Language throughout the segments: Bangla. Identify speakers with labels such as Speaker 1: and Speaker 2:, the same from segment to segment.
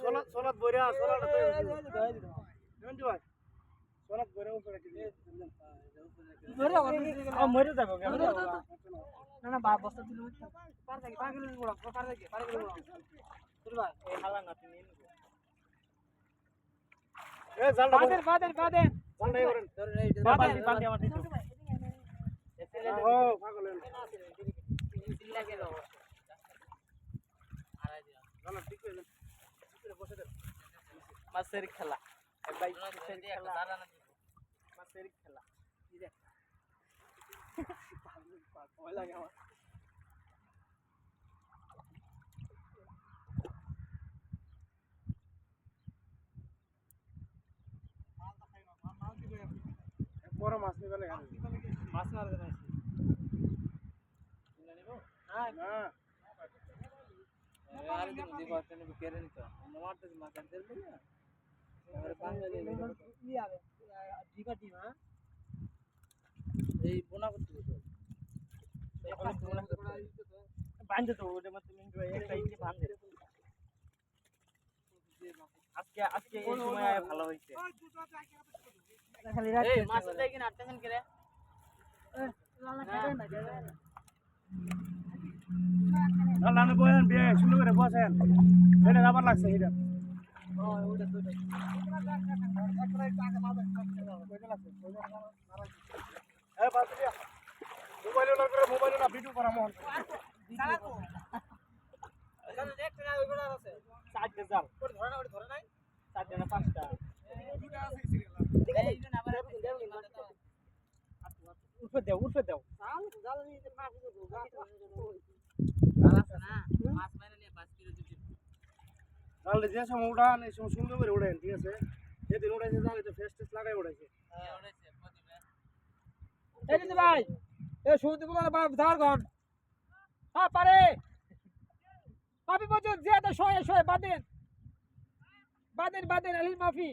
Speaker 1: সোলাত বইরা সোলাত মঞ্জু ভাই সোলাত বইরা উপরে কি মরে যাবো না না বা বস্তা দিল পার থেকে পাগল বড় পার থেকে বড় চল ভাই এই হালা না তুমি এ জালটা বাদের জালটা করেন বাদে আমার দিছো ও পাগল লাগে দাও আড়াই দিও জালটা ঠিক হয়ে ভিতরে বসে দে মাছের খেলা এ ভাই মাছের খেলা মাছের খেলা কি দেখ ভয় লাগে আমার বড় মাছ নিবে না মাছ মারবে না কিনে নিব হ্যাঁ না আর দিন দিব আপনি কেড়ে নিতে মারতে মাছ কাটতে দেবে না আর বাঙালি কি আবে দিবা দিবা এই বোনা করতে হবে বাঁধতে তো ওটা মত তুমি একটা ইঞ্চি বাঁধতে আজকে এই সময় ভালো হইছে খালি রাত এই মাছ দেখি না আটতেছেন করে লালানে বলেন বে শুরু করে বসেন এটা আবার লাগছে এটা ও ওটা তো একবারে টাকা মাঝে কইতে লাগছে এ বাসে দিয়া মোবাইল না ভিডিও করা মন চালা তো এখানে দেখতে না ওইগুলো আছে 4 জাল ওটা ধরে নাই 4 না 5টা দুটো আছে সিরিয়াল এই না আবার উঠে দাও জাল নিতে মাছ দেবো জাল আছে না মাছ মেরে নিয়ে 5 কিলো দিতে জাল যে সময় উড়ান এই সময় সুন্দর করে উড়েন ঠিক আছে যেদিন উড়াইছে জাল তো ফেস টেস লাগাই উড়াইছে হ্যাঁ উড়াইছে প্রতিবে এই যে ভাই এ শুনতে বলা বাপ ধার গন হ্যাঁ পারে পাবি বজুর জিয়াদা শয়ে বাদেন আলী মাফি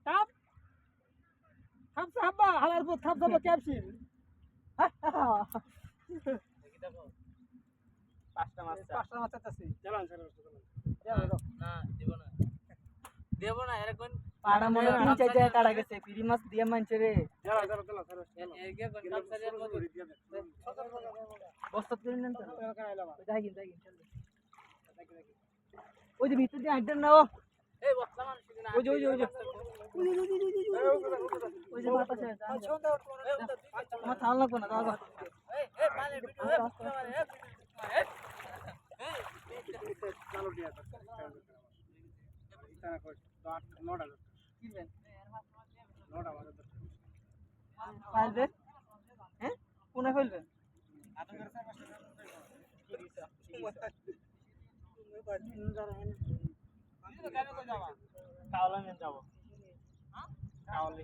Speaker 1: তাপ হামসা হালার বুত খামসা ক্যাপসিল দেখি দেখো পাঁচটা মাছ আছে চলুন না দেব না এরকম পাড়া মনে 3-4 টাকা কাটা গেছে ফ্রি মাছ দিয়ে মানছে রে চলো এই কে কোন কামসারিয়ার মত বস্তা তুলে নেন তো দেখি চলো ওই যে ভিতর দিয়ে আইডেন নাও এই বস্তা মানুষ না ওই যে বাতাসে আমার থাল লাগবে না দাও এই পালে ভিডিও চলো দিয়া ইতানা কই 9টা কিনবেন 9টা বাজে পারবে হ্যাঁ কোনে ফেলবেন কাওলানে যাব হ্যাঁ কাওলে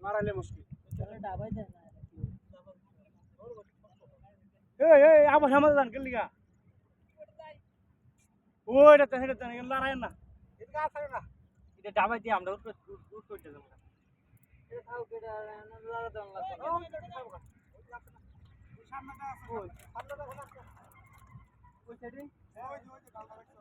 Speaker 1: মারালে মুশকিল চলে ডাবাই দেন এই আবার সমাধান কে লিগা ওইটা তো হেডে দেন লড়াই না এটা আছে না এটা ডাবাই দিয়ে আমরা উঠ করতে যাব এটা খাও কেডা লাগা দেন লাগবে ওই সামনেটা আছে ওই সামনেটা কোন আছে ওই সাইডে ওই যে গালটা রাখছো